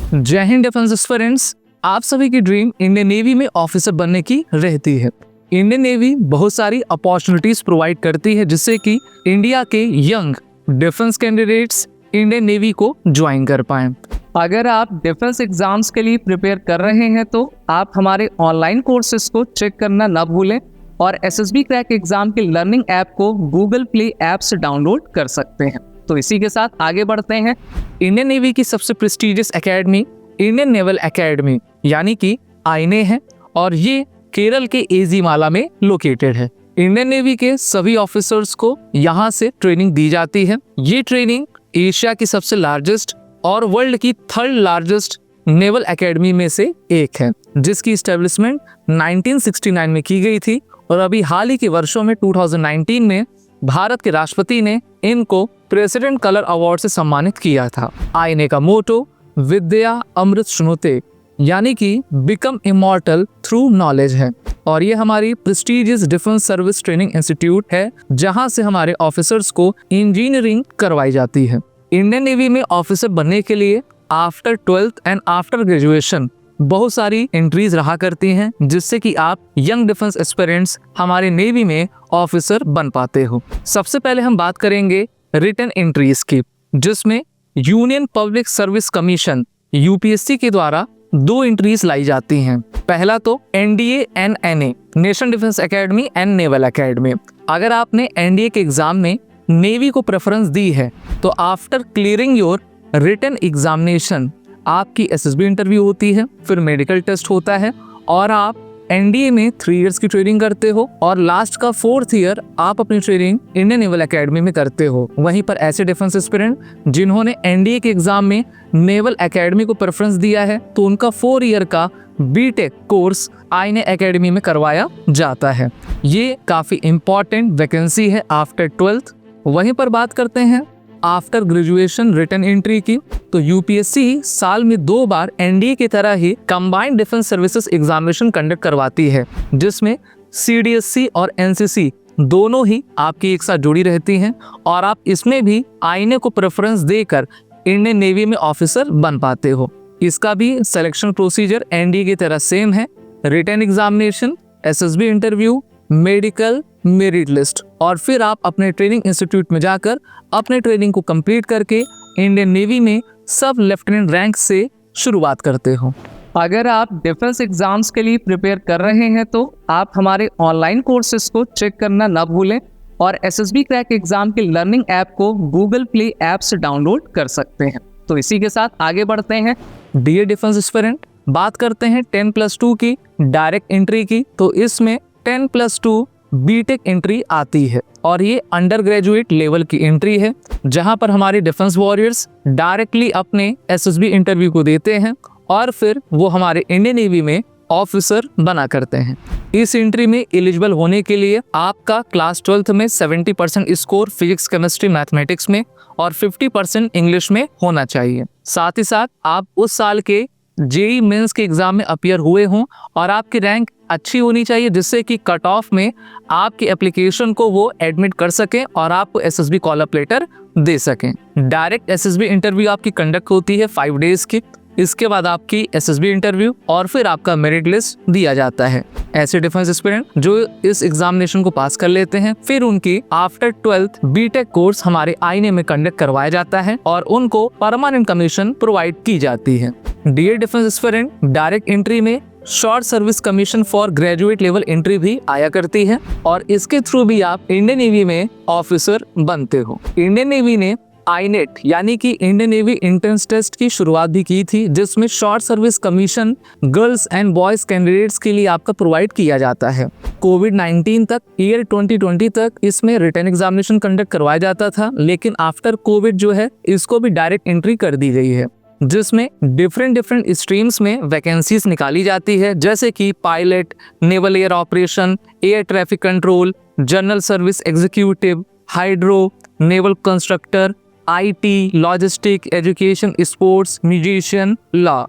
जय Hind defence aspirants, आप सभी की ड्रीम इंडियन नेवी में ऑफिसर बनने की रहती है। इंडियन नेवी बहुत सारी अपॉर्चुनिटीज प्रोवाइड करती है जिससे कि इंडिया के young defence candidates Indian navy को ज्वाइन कर पाएं। अगर आप डिफेंस एग्जाम्स के लिए प्रिपेयर कर रहे हैं तो आप हमारे ऑनलाइन कोर्सेज को चेक करना ना भूलें और एसएसबी क्रैक एग्जाम के लर्निंग ऐप को गूगल प्ले ऐप से डाउनलोड कर सकते हैं। तो इसी के साथ आगे बढ़ते हैं। इंडियन नेवी की सबसे prestigious academy Indian naval academy यानी कि आईएनए है और ये केरल के एजीमाला में लोकेटेड है। इंडियन नेवी के सभी ऑफिसर्स को यहाँ से ट्रेनिंग दी जाती है। ये ट्रेनिंग एशिया की सबसे लार्जेस्ट और वर्ल्ड की थर्ड लार्जेस्ट नेवल एकेडमी में से एक है, जिसकी इस्टेब्लिशमेंट 1969 में की गई थी और अभी हाल ही के वर्षों में 2019 में भारत के राष्ट्रपति ने इनको प्रेसिडेंट कलर अवार्ड से सम्मानित किया था। आईएनए का मोटो विद्या अमृत श्नुते यानी कि बिकम इमॉर्टल थ्रू नॉलेज है और ये हमारी prestigious defence service training institute है जहां से हमारे ऑफिसर्स को इंजीनियरिंग करवाई जाती है। इंडियन नेवी में ऑफिसर बनने के लिए after 12th and after graduation बहुत सारी एंट्रीज रहा करती हैं जिससे कि आप यंग डिफेंस एस्पिरेंट्स हमारे नेवी में ऑफिसर बन पाते हो। सबसे पहले हम बात करेंगे रिटन एंट्रीज की, जिसमें union public service commission UPSC के द्वारा 2 एंट्रीज लाई जाती हैं। पहला तो NDA NNA national defence academy and naval academy. अगर आपने एनडीए के एग्जाम में नेवी को प्रेफरेंस दी है तो after clearing your written examination आपकी एसएसबी इंटरव्यू होती है, फिर मेडिकल टेस्ट होता है और आप एनडीए में 3 इयर्स की ट्रेनिंग करते हो और लास्ट का 4th ईयर आप अपनी ट्रेनिंग इंडियन नेवल एकेडमी में करते हो। वहीं पर ऐसे डिफेंस एस्पिरेंट जिन्होंने एनडीए के एग्जाम में नेवल एकेडमी को प्रेफरेंस दिया है तो उनका 4 ईयर का बीटेक कोर्स आईएनए एकेडमी में करवाया जाता है। ये काफी इंपॉर्टेंट वैकेंसी है आफ्टर 12th। वहीं पर बात करते हैं आफ्टर ग्रेजुएशन रिटन एंट्री की, तो यूपीएससी साल में 2 बार एनडीए की तरह ही combined defence services examination conduct करवाती है, जिसमें सीडीएससी और एनसीसी दोनों ही आपकी एक साथ जुड़ी रहती हैं और आप इसमें भी आईएनए को प्रेफरेंस देकर इंडियन नेवी में ऑफिसर बन पाते हो। इसका भी सिलेक्शन प्रोसीजर एनडीए की तरह सेम है, written examination, SSB interview, medical, merit list और फिर आप अपने ट्रेनिंग इंस्टीट्यूट में जाकर अपने ट्रेनिंग को कंप्लीट करके इंडियन नेवी में सब लेफ्टिनेंट रैंक से शुरुआत करते हो। अगर आप डिफेंस एग्जाम्स के लिए प्रिपेयर कर रहे हैं तो आप हमारे ऑनलाइन कोर्सेज को चेक करना ना भूलें और एसएसबी क्रैक एग्जाम के लर्निंग ऐप को गूगल प्ले ऐप से डाउनलोड कर सकते हैं। तो इसी के साथ आगे बढ़ते हैं। डियर डिफेंस एस्पिरेंट, बात करते हैं 10+2 की डायरेक्ट एंट्री की, तो इसमें 10+2 बीटेक एंट्री आती है और ये अंडर ग्रेजुएट लेवल की एंट्री है जहां पर हमारे डिफेंस वॉरियर्स डायरेक्टली अपने एसएसबी इंटरव्यू को देते हैं और फिर वो हमारे इंडियन नेवी में ऑफिसर बना करते हैं। इस एंट्री में एलिजिबल होने के लिए आपका क्लास 12th में 70% स्कोर फिजिक्स, केमिस्ट्री, मैथमेटिक्स में और 50% इंग्लिश में होना चाहिए। साथ ही साथ आप उस साल के जेईई मेंस के एग्जाम में अपीयर हुए हों और आपकी रैंक अच्छी होनी चाहिए जिससे कि कट ऑफ में आपकी एप्लीकेशन को वो एडमिट कर सकें और आपको एसएसबी कॉल अप लेटर दे सकें। डायरेक्ट एसएसबी इंटरव्यू आपकी कंडक्ट होती है 5 डेज की। इसके बाद आपकी एसएसबी इंटरव्यू और फिर आपका मेरिट लिस्ट दिया जाता है। ऐसे डिफेंस एस्पिरेंट जो इस एग्जामिनेशन को पास कर लेते हैं फिर उनकी आफ्टर 12th बीटेक कोर्स हमारे आईएनए में कंडक्ट करवाया जाता है और उनको परमानेंट कमीशन प्रोवाइड की जाती है। Dear defence aspirant, direct entry में short service commission for graduate level entry भी आया करती है और इसके थ्रू भी आप इंडियन नेवी में ऑफिसर बनते हो। इंडियन नेवी ने आईनेट यानी कि इंडियन नेवी एंट्रेंस टेस्ट की शुरुआत भी की थी जिसमें short service commission girls and boys candidates के लिए आपका प्रोवाइड किया जाता है। कोविड-19 तक ईयर 2020 तक इसमें रिटन एग्जामिनेशन कंडक्ट करवाया जाता था, लेकिन आफ्टर कोविड जो है इसको भी डायरेक्ट एंट्री कर दी गई है जिसमें डिफरेंट स्ट्रीम्स में वैकेंसीज निकाली जाती है जैसे कि pilot, naval air operation, air traffic control, general service executive, hydro, naval constructor, IT, logistic, education, sports, musician, law.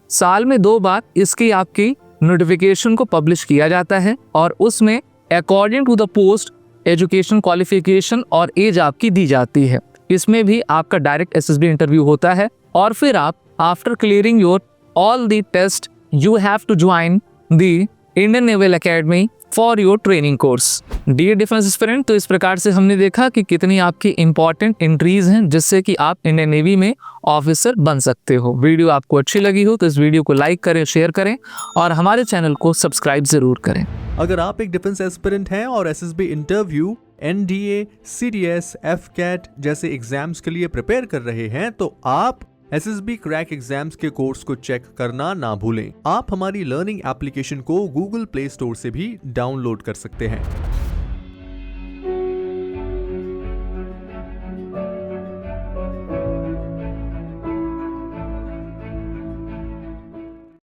साल में 2 बार इसकी आपकी नोटिफिकेशन को पब्लिश किया जाता है और उसमें according to the post education qualification और एज आपकी दी जाती है। इसमें भी आपका डायरेक्ट एसएसबी इंटरव्यू होता है और फिर आप after clearing your all the test, you have to join the Indian Naval Academy for your training course. Dear Defense Aspirant, तो इस प्रकार से हमने देखा कि कितनी आपकी इंपॉर्टेंट एंट्रीज हैं जिससे कि आप इंडियन नेवी में ऑफिसर बन सकते हो। वीडियो आपको अच्छी लगी हो तो इस वीडियो को लाइक करें, शेयर करें और हमारे चैनल को सब्सक्राइब जरूर करें। अगर आप एक डिफेंस एस्पिरेंट हैं और SSB interview, NDA, CDS, AFCAT जैसे एग्जाम्स के लिए प्रिपेयर कर रहे हैं तो आप एसएसबी क्रैक एग्जाम्स के कोर्स को चेक करना ना भूलें। आप हमारी लर्निंग एप्लीकेशन को गूगल प्ले स्टोर से भी डाउनलोड कर सकते हैं।